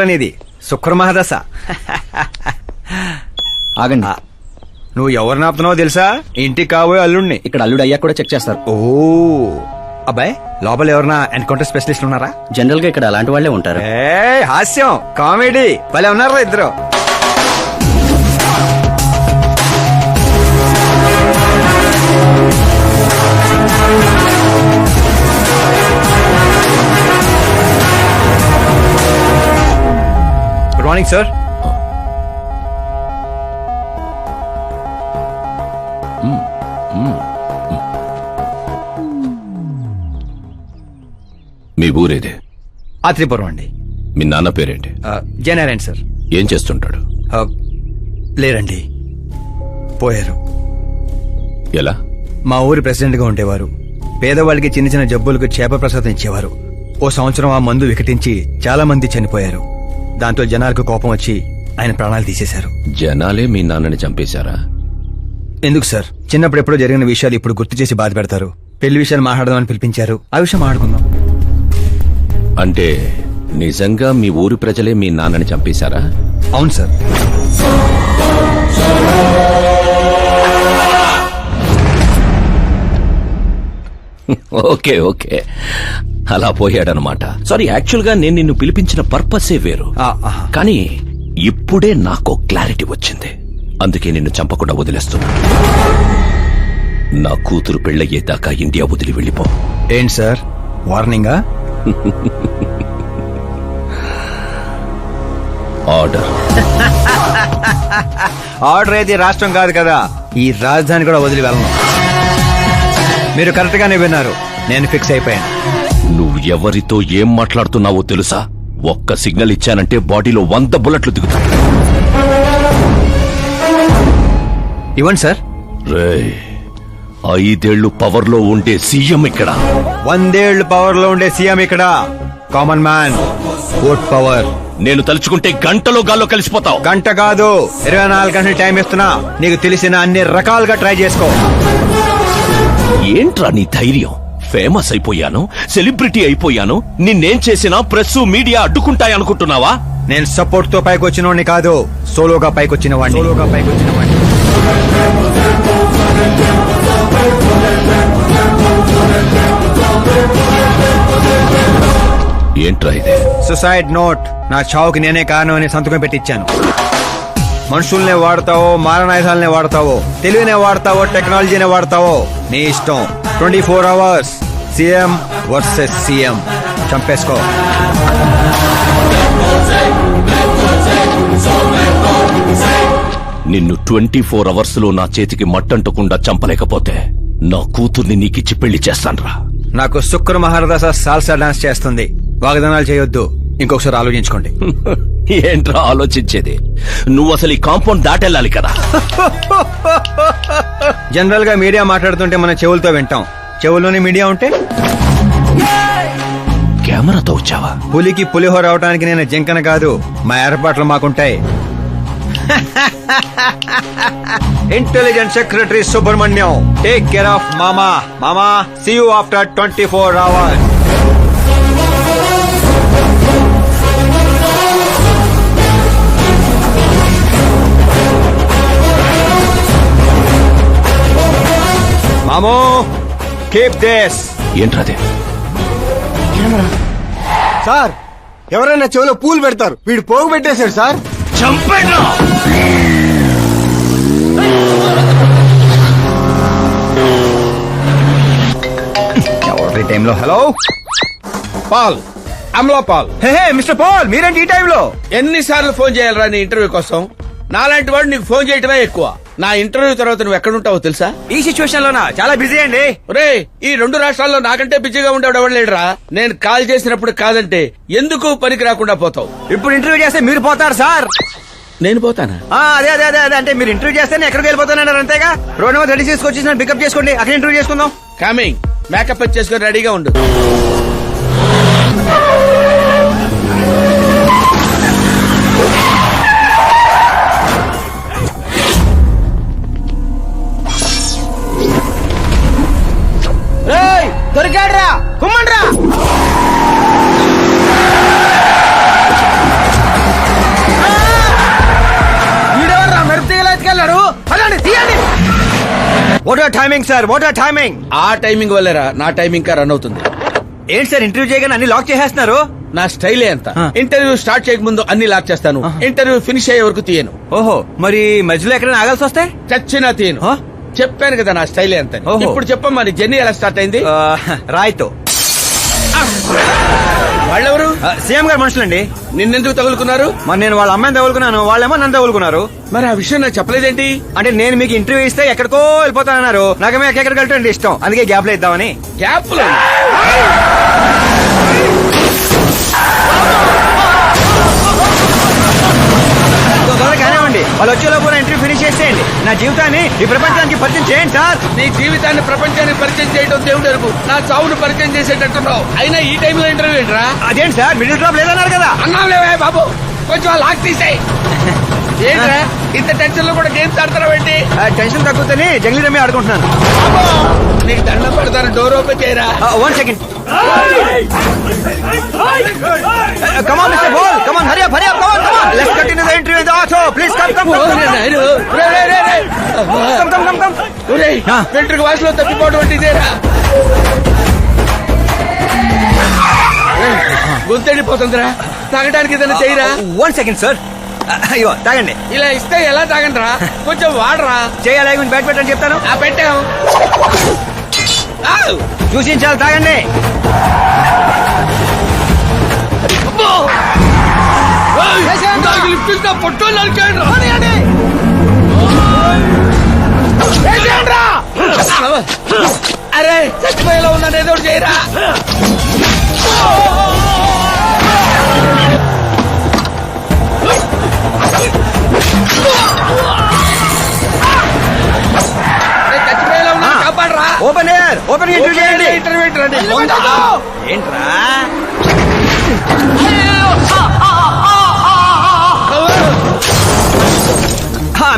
అనేది శుక్ర మహాదశ. ఆగండి. నువ్వు ఎవరిని ఆపుతున్నావో తెలుసా? ఇంటికి కాబోయే అల్లుడిని. ఇక్కడ అల్లుడు అయ్యా కూడా చెక్ చేస్తారు. ఓ అబ్బాయి, లోపల ఎవరన్నా ఎన్కౌంటర్ స్పెషలిస్ట్ ఉన్నారా? జనరల్ గా ఇక్కడ అలాంటి వాళ్లే ఉంటారు. హాస్యం, కామెడీ భలే ఉన్నారా ఇద్దరు. Good morning sir. మీ ఊరేదే? ఆత్రిపురం అండి. మీ నాన్న పేరేంటి? జయనారాయణ సార్. ఏం చేస్తుంటాడు? లేరండి, పోయారు. ఎలా? మా ఊరి ప్రెసిడెంట్ గా ఉండేవారు. పేదవాళ్ళకి చిన్న చిన్న జబ్బులకు చేప ప్రసాదం ఇచ్చేవారు. ఓ సంవత్సరం ఆ మందు వికటించి చాలా మంది చనిపోయారు. దాంతో జనాలకు కోపం వచ్చి ఆయన ప్రాణాలు తీసేశారు. జనాలే మీ నాన్నని చంపేశారా? ఎందుకు సార్, చిన్నప్పుడు ఎప్పుడో జరిగిన విషయాలు ఇప్పుడు గుర్తు చేసి బాధ పెడతారు. పెళ్లి విషయాలు మాట్లాడదామని పిలిపించారు, ఆ విషయం మాట్లాడుకుందాం. అంటే నిజంగా మీ ఊరి ప్రజలే మీ నాన్నని చంపేశారా? అవును సార్. ఓకే ఓకే, అలా పోయాడనమాట. సారీ, యాక్చువల్ గా నేను నిన్ను పిలిపించిన పర్పసే వేరు. కానీ ఇప్పుడే నాకు క్లారిటీ వచ్చింది. అందుకే నిన్ను చంపకుండా వదిలేస్తున్నా. నా కూతురు పెళ్ళయ్యేదాకా ఇండియా వదిలి వెళ్ళిపో. ఏంటి సార్, వార్నింగా? ఆర్డర్. ఆర్డర్ అయితే రాష్ట్రం కాదు కదా, ఈ రాజధాని కూడా వదిలి వెళ్ళను. మీరు కరెక్ట్ గానే విన్నారు, నేను ఫిక్స్ అయిపోయాను. నువ్వు ఎవరితో ఏం మాట్లాడుతున్నావో తెలుసా? ఒక్క సిగ్నల్ ఇచ్చానంటే బాడీలో 100 బుల్లెట్లు దిగుతాయి. ఇవ్వండి సార్. రేయ్, 5 ఏళ్లు పవర్ లో ఉండే సీఎం ఇక్కడ. 100 ఏళ్లు పవర్ లో ఉండే సీఎం ఇక్కడ. Common man, vote power. నేను తలుచుకుంటే గంటలో గాల్లో కలిసిపోతావు. గంట కాదు, 24 గంటలు టైం ఇస్తున్నా. నీకు తెలిసిన అన్ని రకాలుగా ట్రై చేసుకో. ఏంట్రా నీ ధైర్యం? ఫేమస్ అయిపోయాను, సెలబ్రిటీ అయిపోయాను, నిన్నేం చేసినా ప్రెస్ మీడియా అడ్డుకుంటాయనుకుంటున్నావా? నేను సపోర్ట్ తో పైకి వచ్చిన వాడిని కాదు, సోలోగా పైకి వచ్చిన వాడిని. ఏంట్రా ఇదే? Suicide note. నా చావుకి నేనే కారణం అని సంతకం పెట్టించాను. మనుషుల్నే వాడతావో, మారణాయుధాలనే వాడతావో, తెలివినే వాడతావో, టెక్నాలజీనే వాడతావో, నీ ఇష్టం. 24 hours సీఎం వర్సెస్ సీఎం. చంపేసుకో. నిన్ను 24 hours లో నా చేతికి మట్టంటకుండా చంపలేకపోతే నా కూతుర్ని నీకిచ్చి పెళ్లి చేస్తాన్రా. నాకు శుక్ర మహారదశ సాల్సా డాన్స్ చేస్తుంది. వాగ్దానాలు చేయొద్దు, ఇంకొకసారి ఆలోచించుకోండి. ఏంట్రా ఆలోచించేది? నువ్వు అసలు ఈ కాంపౌండ్ దాటెళ్ళాలి కదా. జనరల్ గా మీడియా మాట్లాడుతుంటే మన చెవులతో వింటాం, చెవుల్లోనే మీడియా ఉంటే? కెమెరాతో వచ్చావా? పులికి పులిహోర అవడానికి నేను జింకన కాదు, మా ఏర్పాట్లు మాకుంటాయి. Intelligent secretary Subrahmanyam, take care of మామా. మామా, సీ యూ ఆఫ్టర్ 24 hours. మామో, కీప్ దిస్. ఏంట్రాదే? సార్, ఎవరైనా చెవిలో పూలు పెడతారు, వీడు పోగు పెట్టేశాడు సార్. చంపేనా? ఎవరి టైంలో? Hello Paul, Amala Paul. Hey mister Paul, మీరేంటి ఈ టైంలో? ఎన్నిసార్లు ఫోన్ చేయాలరా నీ ఇంటర్వ్యూ కోసం? నాలాంటి వాడు నీకు ఫోన్ చేయటమే ఎక్కువ. నా ఇంటర్వ్యూ తర్వాత నువ్వు ఎక్కడుంటావో తెలుసా? ఈ సిచ్యువేషన్ లోనా? చాలా బిజీ అండి. రే, ఈ 2 రాష్ట్రాల్లో నాకంటే బిజీగా ఉండేవాడు ఎవడు లేడురా. నేను కాల్ చేసినప్పుడు కాదంటే ఎందుకు పనికి రాకుండా పోతావు. ఇప్పుడు ఇంటర్వ్యూ చేస్తే మీరు పోతారు సార్. నేను పోతానా? అదే అదే అదే అదే, అంటే మీరు ఇంటర్వ్యూ చేస్తే నేను ఎక్కడికి వెళ్ళిపోతానన్నారు అంతేగా. రోడ్ నెంబర్ 36 వచ్చేసి నన్ను పికప్ చేసుకోండి, అక్కడ ఇంటర్వ్యూ చేసుకుందాం. కమింగ్. మేకప్ చేసుకుని రెడీగా ఉండు. దొరికాడ్రా, కుమ్మండ్రా. What are timing sir, what are timing? ఆ టైమింగ్ వల్లేరా నా టైమింగ్ కా రన్ అవుతుంది. ఏంటి సార్ ఇంటర్వ్యూ చేయగానే అన్ని లాక్ చేసేస్తున్నారు? నా స్టైలే అంత. ఆ. ఇంటర్వ్యూ స్టార్ట్ చేయక ముందు అన్ని లాక్ చేస్తాను, ఇంటర్వ్యూ ఫినిష్ అయ్యే వరకు తీయను. ఓహో, మరి మధ్యలో ఎక్కడైనా ఆగాల్సి వస్తే? చచ్చినా తీయను. ఆ? చెప్పాను కదా నా స్టైలే అంత. ఓహో. ఇప్పుడు చెప్పమ్మా నీ జర్నీ ఎలా స్టార్ట్ అయింది? రాయ్తో. వాళ్ళెవరు? సీఎం గారు మనుషులండి. నిన్నెందుకు తగులుకున్నారు? మరి నేను వాళ్ళ అమ్మాయిని తగులుకున్నాను, వాళ్ళేమో నన్ను తగులుకున్నారు. మరి ఆ విషయం నాకు చెప్పలేదేంటి? అంటే నేను మీకు ఇంటర్వ్యూ ఇస్తే ఎక్కడికో వెళ్ళిపోతానన్నారు, నాకేమో ఎక్కడికి వెళ్ళటం ఇష్టం, అందుకే గ్యాప్ లో ఇద్దామని. గ్యాప్ లో కానివ్వండి, వాళ్ళు వచ్చేలోపు నా ఇంటర్వ్యూ ఫినిష్ చేసేయండి. నా జీవితాన్ని ఈ ప్రపంచానికి పరిచయం చేయండి సార్. నీ జీవితాన్ని ప్రపంచానికి పరిచయం చేయడం దేవుడు ఎరుగు. నా చావును పరిచయం చేసేటట్టున్నావు. అయినా ఈ టైంలో ఇంటర్వ్యూ ఏంట్రా? అదేంటి సార్, మిడిల్ డ్రాప్ లేదన్నారు కదా? అన్నావులేవే బాబు, కొంచెం ఆ లాక్ తీసేయ్. ఏంట్రా ఇంత టెన్షన్ లో కూడా గేమ్స్ ఆడతావు ఏంటి? టెన్షన్ తగ్గుతుంది, జంగ్లీ రమ్మి ఆడుకుంటున్నాను. నీకు దండం పెడతాను, డోర్ ఓపెన్ చేయరా. 1 second. Come on, Mr. Ball. Come on, hurry up, come on. Let's continue the interview in the auto. Please come. Come. వెంట్రుక వాసులో తప్పిపోవడం అంటే ఇదేరా? గొంతెండిపోతుందిరా, తాగడానికి ఏదైనా చేయరా. 1 second, sir. అయ్యో తాగండి. ఇలా ఇస్తే ఎలా తాగండిరా, కొంచెం వాడరా. చేయాలి బ్యాట్ పెట్టని చెప్తాను. పెట్టాం చూసించాలి, తాగండి. పొట్టు అరే చచ్చిపోయేలా ఉన్నాను, ఏదో ఒకటి చేయరా. చచ్చిపోయేలా ఉన్నా, కాపాడరా. ఓపెన్ ఇంటర్వ్యూ చేయండి. ఇంటర్వ్యూ ఏంట్రా?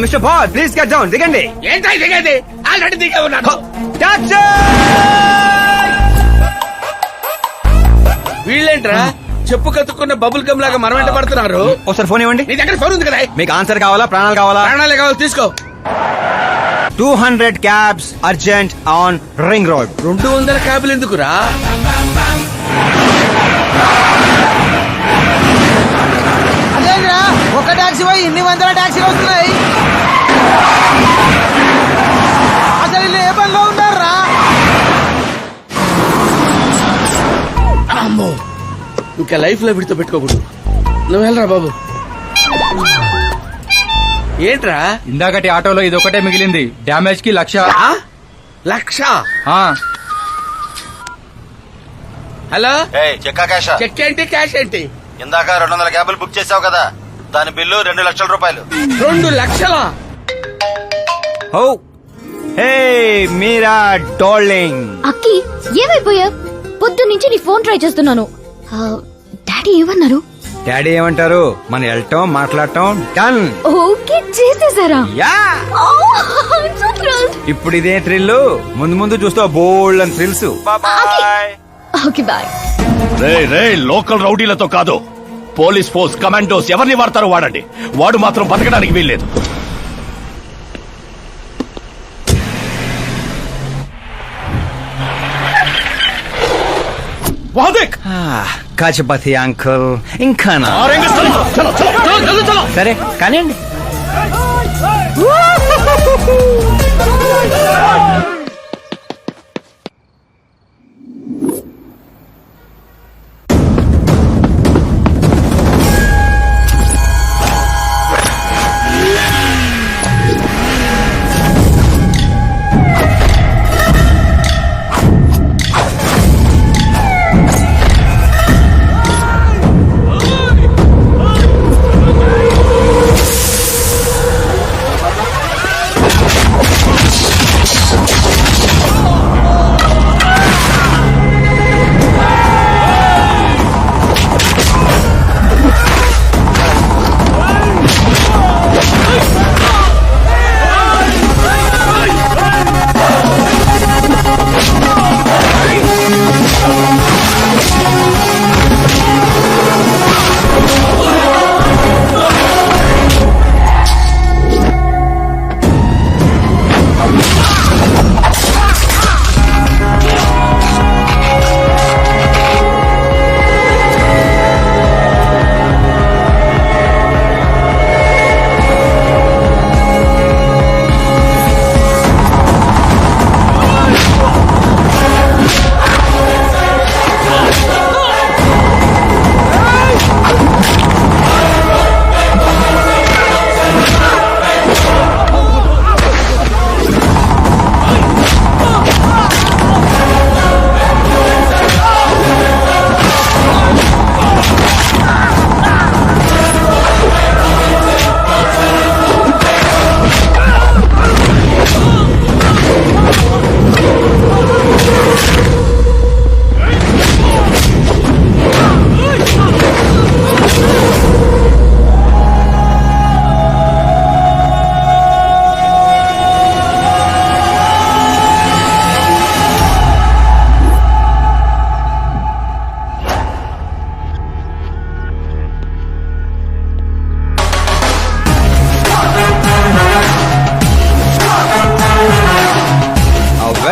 Mister ball, please cut down. దిగండి. ఏంటో దిగేది, ఆల్రెడీ దిగే ఉన్నాను. వీళ్ళేంట్రా చెప్పు కత్తుకున్న బబుల్ గమ్ లాగా మనం వెంట పడుతున్నారు. ఒకసారి ఫోన్ ఇవ్వండి. నీ దగ్గర ఫోన్ ఉంది కదా? మీకు ఆన్సర్ కావాలా, ప్రాణాలు కావాలా? ప్రాణాలే కావాలి, తీసుకో. 200 cabs urgent on ring road. 200 క్యాబులు ఎందుకురా? అదేంద్రా, ఒక టాక్సీ పోయి ఇన్ని వందల టాక్సీలు వస్తున్నాయి. అసలు వీళ్ళు ఏ పనిలో ఉన్నారా? అమ్మో, ఇంకా లైఫ్ లో విడితో పెట్టుకోకూడదు. నువ్వు వెళ్ళరా బాబు. ఏంట్రా ఇందాకటి ఆటోలో ఇదొకటే మిగిలింది, డ్యామేజ్ కి 1,00,000. 1,00,000? హలో, చెక్కా క్యాషా? చెక్ ఏంటి, క్యాష్ ఏంటి? ఇందాక 200 క్యాబులు బుక్ చేసావు కదా, దాని బిల్లు 2 లక్షల రూపాయలు. 2 లక్షలా? ఓ హే మీరా డార్లింగ్. అక్కి ఏమైపోయా? పొద్దు నుంచి నీ ఫోన్ ట్రై చేస్తున్నాను. డాడీ ఏమన్నారు? డాడీ ఏమంటారు? మనం వెళ్ళటం, మాట్లాడటం డన్. ఓకే చేసేసారా? యా. ఇప్పుడు ఇదే థ్రిల్, ముందు ముందు చూస్తావు బోల్డ్ అని థ్రిల్స్. Okay boy. రే లోకల్ రౌడీలతో కాదు, పోలీస్ ఫోర్స్, కమాండోస్ ఎవరిని వాడతారో వాడండి. వాడు మాత్రం బతకడానికి వీల్లేదు. కాచపతి అంకుల్ ఇంకా సరే కానివ్వండి.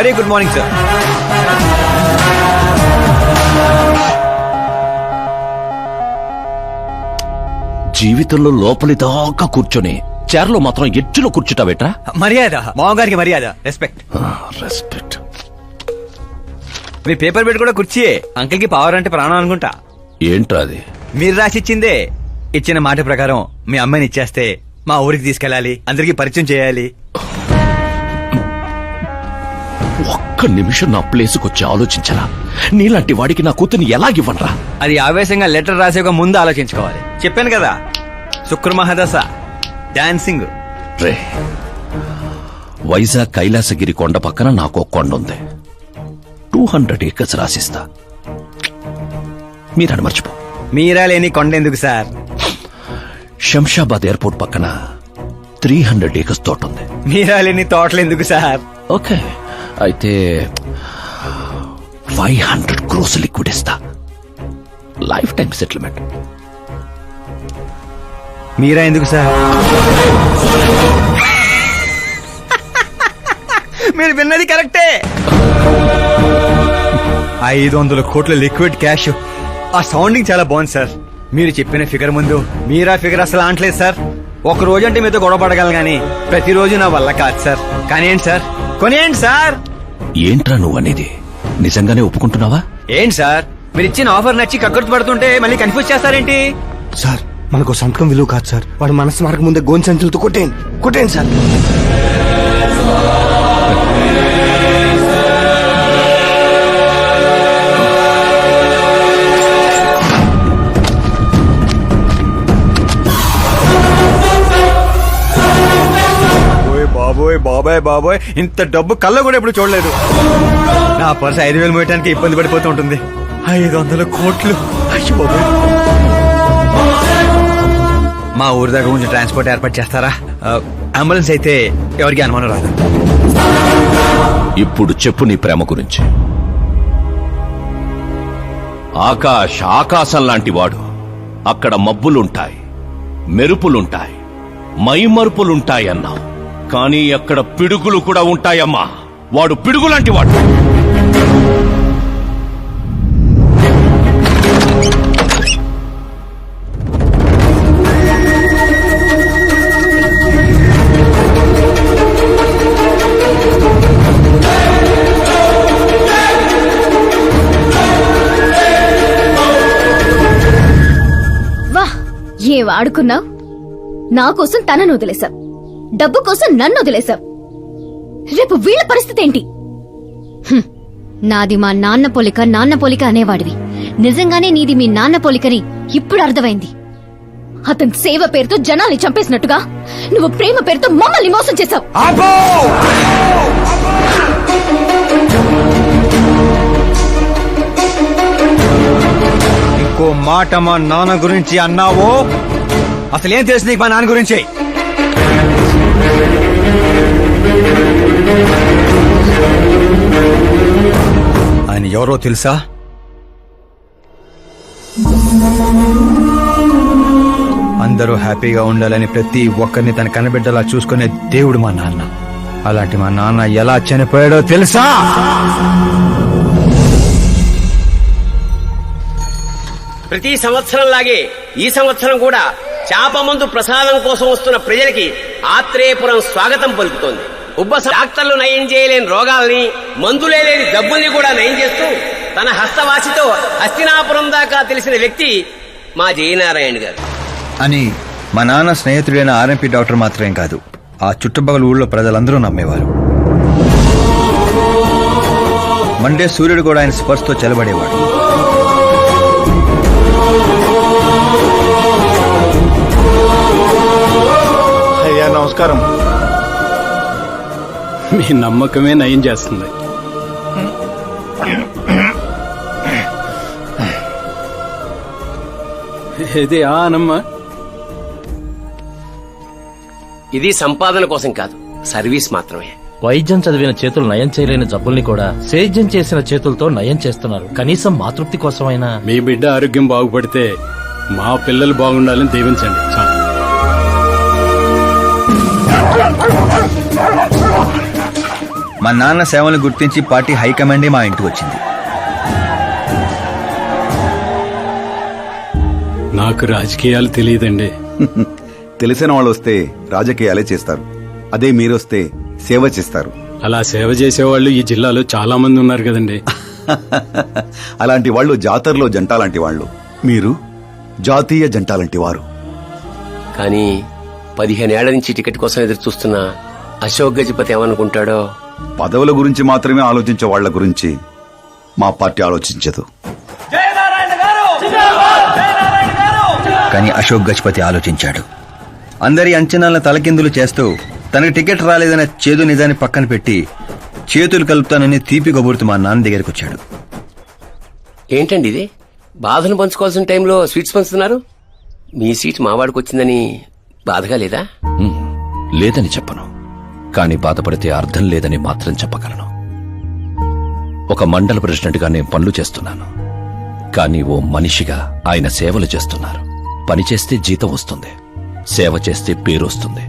Very good morning sir. జీవితంలో లోపలి దాకా కూర్చొని చైర్లో మాత్రం ఎడ్జ్లో కూర్చుంటావేట్రా? మర్యాద, మామగారికి మర్యాద, రెస్పెక్ట్. రెస్పెక్ట్. మీ పేపర్ పెట్టి కూడా కుర్చీయే. అంకిల్ కి పవర్ అంటే ప్రాణం అనుకుంటా. ఏంట్రా అది? మీరు రాసిచ్చిందే. ఇచ్చిన మాట ప్రకారం మీ అమ్మాయిని ఇచ్చేస్తే మా ఊరికి తీసుకెళ్ళాలి, అందరికి పరిచయం చేయాలి. ఒక్క నిమిషం నా ప్లేస్కి వచ్చి ఆలోచించరా? నీలాంటి వాడికి నా కూతుర్ని ఎలాగివ్వనరా? అది ఆవేశంగా లెటర్ రాసే ఒక ముందు ఆలోచించుకోవాలి. చెప్పాను కదా, శుక్ర మహాదశ, డాన్సింగ్. రే, వైజాగ్ కైలాసగిరి కొండ పక్కన నాకు కొండ ఉంది. 200 acres రాసిస్తా. మీరని మర్చిపో. మీరా లేని కొండ ఎందుకు సార్? శంషాబాద్ ఎయిర్పోర్ట్ పక్కన 300 acres తోట ఉంది. మీరా లేని తోటలు ఎందుకు సార్? ఓకే, అయితే 500 crores లిక్విడ్ ఇస్తా. Life time settlement. మీరా ఎందుకు సార్? మీరు విన్నది కరెక్టే. 500 కోట్ల లిక్విడ్ క్యాష్. ఆ సౌండింగ్ చాలా బాగుంది సార్. మీరు చెప్పిన ఫిగర్ ముందు మీరా ఫిగర్ అసలు అంటలేదు సార్. ఒక రోజు అంటే మీతో గొడవ పడగలను గానీ ప్రతిరోజు నా వల్ల కాదు సార్. కానివ్వండి సార్, కొనేయండి సార్. ఏంట్రా నువ్వు అనేది? నిజంగానే ఒప్పుకుంటున్నావా? ఏంటి సార్, మీరు ఇచ్చిన ఆఫర్ నచ్చి కక్కుర్తి పడుతుంటే మళ్ళీ కన్ఫ్యూజ్ చేస్తారేంటి? సార్ మనకు సంతకం విలువ కాదు సార్. వాడు మనసు మార్గం ముందే గోన్ సంచులతో కొట్టేయండి సార్. బాబోయ్ బాబాయ్ బాబోయ్, ఇంత డబ్బు కళ్ళ కూడా ఎప్పుడు చూడలేదు. నా పర్స్ 5,000 మోయటానికి ఇబ్బంది పడిపోతూ ఉంటుంది. 500 కోట్లు. అయ్యో బాబోయ్. మా ఊరి దగ్గర కొంచెం ట్రాన్స్పోర్ట్ ఏర్పాటు చేస్తారా? అంబులెన్స్ అయితే ఎవరికి అనుమానం రాదు. ఇప్పుడు చెప్పు నీ ప్రేమ గురించి. ఆకాశం లాంటి వాడు. అక్కడ మబ్బులుంటాయి, మెరుపులుంటాయి, మైమరుపులుంటాయి అన్నావు. కానీ అక్కడ పిడుగులు కూడా ఉంటాయమ్మా. వాడు పిడుగులాంటి వాడు. వా, ఏం ఆడుకున్నావు? నా కోసం తనను వదిలేశావు, డబ్బు కోసం నన్ను వదిలేశావు. రేపు వీళ్ళ పరిస్థితి ఏంటి? హ్మ్, నాది మా నాన్న పోలిక అనేవాడివి. నిజంగానే నీది మీ నాన్న పోలికని ఇప్పుడు అర్థమైంది. అతని సేవ పేరుతో జనాల్ని చంపేసినట్టుగా నువ్వు ప్రేమ పేరుతో మమ్మల్ని మోసం చేశావు. ఇంకో మాట మా నాన్న గురించి అన్నావో అసలేం తెలుసు నీకు మా నాన్న గురించి? ఆయన ఎవరో తెలుసా? అందరూ హ్యాపీగా ఉండాలని ప్రతి ఒక్కరిని తన కనబిడ్డలా చూసుకునే దేవుడు మా నాన్న. అలాంటి మా నాన్న ఎలా చనిపోయాడో తెలుసా? ప్రతి సంవత్సరం లాగే ఈ సంవత్సరం కూడా చాప మందు ప్రసాదం కోసం వస్తున్న ప్రజలకి ఆత్రేయపురం స్వాగతం పలుకుతోంది. డాక్టర్లు నయం చేయలేని రోగాల్ని, మందులే లేని జబ్బుల్ని కూడా నయం చేస్తూ తన హస్తవాసితో హస్తినాపురం దాకా తెలిసిన వ్యక్తి మా జయనారాయణ గారు అని మా నాన్న స్నేహితుడైన ఆర్ఎంపీ డాక్టర్ మాత్రమే కాదు, ఆ చుట్టుపక్కల ఊళ్ళో ప్రజలందరూ నమ్మేవారు. మండే సూర్యుడు కూడా ఆయన స్పర్శతో చెలబడేవాడు. అయ్యా నమస్కారం. మీ నమ్మకమే నయం చేస్తుంది. ఇది ఆనమ్మా. ఇది సంపాదన కోసం కాదు, సర్వీస్ మాత్రమే. వైద్యం చదివిన చేతులు నయం చేయలేని జబ్బుల్ని కూడా సేద్యం చేసిన చేతులతో నయం చేస్తున్నారు. కనీసం మాతృప్తి కోసమైనా. మీ బిడ్డ ఆరోగ్యం బాగుపడితే మా పిల్లలు బాగుండాలని దీవించండి. మా నాన్న సేవలను గుర్తించి పార్టీ హైకమాండే మా ఇంటికి వచ్చింది. నాకు రాజకీయాలు తెలియదండి. తెలిసిన వాళ్ళు వస్తే రాజకీయాలే చేస్తారు. అదే మీరొస్తే సేవ చేస్తారు. అలా సేవ చేసేవాళ్ళు ఈ జిల్లాలో చాలా మంది ఉన్నారు కదండి. అలాంటి వాళ్ళు జాతరలో జంట లాంటి వాళ్ళు. మీరు జాతీయ జంట లాంటి వారు. కానీ 15 ఏళ్ల నుంచి టికెట్ కోసం ఎదురు చూస్తున్న అశోక్ గజపతి ఏమనుకుంటాడో. పదవుల గురించి మాత్రమే ఆలోచించే వాళ్ళ గురించి మా పార్టీ ఆలోచించదు. కానీ అశోక్ గజపతి ఆలోచించాడు. అందరి అంచనాలను తలకిందులు చేస్తూ తనకి టికెట్ రాలేదన్న చేదు నిజాన్ని పక్కన పెట్టి చేతులు కలుపుతానని తీపి కబురుతూ మా నాన్న దగ్గరికి వచ్చాడు. ఏంటండి ఇది? బాధను పంచుకోవాల్సిన టైంలో స్వీట్స్ పంచుతున్నారు. మీ సీట్ మావాడికి వచ్చిందని బాధగా లేదా? లేదని చెప్పను, కానీ బాధపడితే అర్థం లేదని మాత్రం చెప్పగలను. ఒక మండల ప్రెసిడెంట్గా నేను పనులు చేస్తున్నాను, కానీ ఓ మనిషిగా ఆయన సేవలు చేస్తున్నారు. పని చేస్తే జీతం వస్తుంది, సేవ చేస్తే పేరు వస్తుంది.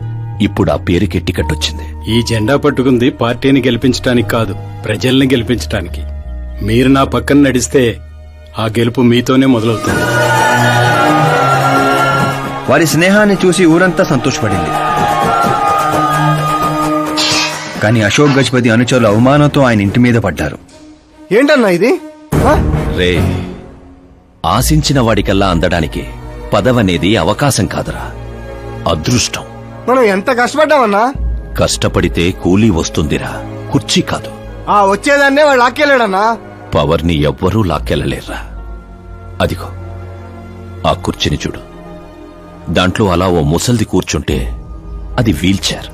ఇప్పుడు ఆ పేరుకి టికెట్ వచ్చింది. ఈ జెండా పట్టుకుంది పార్టీని గెలిపించడానికి కాదు, ప్రజల్ని గెలిపించడానికి. మీరు నా పక్కన నడిస్తే ఆ గెలుపు మీతోనే మొదలవుతుంది. వారి స్నేహాన్ని చూసి ఊరంతా సంతోషపడింది. కానీ అశోక్ గజపతి అనుచరుల అవమానంతో ఆయన ఇంటి మీద పడ్డారు. ఏంటన్నా ఇది? రే, ఆశించిన వాడికల్లా అందడానికి పదవనేది అవకాశం కాదురా, అదృష్టం. మనం ఎంత కష్టపడ్డామన్నా? కష్టపడితే కూలీ వస్తుందిరా, కుర్చీ కాదు. ఆ వచ్చేదాన్నే వాడు లాక్కెళ్ళాడన్నా. పవర్ని ఎవ్వరూ లాక్కెళ్లలేర్రా. అదిగో ఆ కుర్చీని చూడు. దాంట్లో అలా ఓ ముసల్ది కూర్చుంటే అది వీల్ చైర్.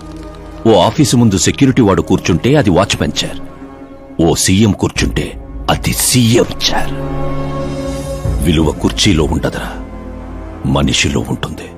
ఓ ఆఫీసు ముందు సెక్యూరిటీ వాడు కూర్చుంటే అది వాచ్మెన్ చైర్. ఓ సీఎం కూర్చుంటే అది సీఎం చైర్. విలువ కుర్చీలో ఉండదురా, మనిషిలో ఉంటుంది.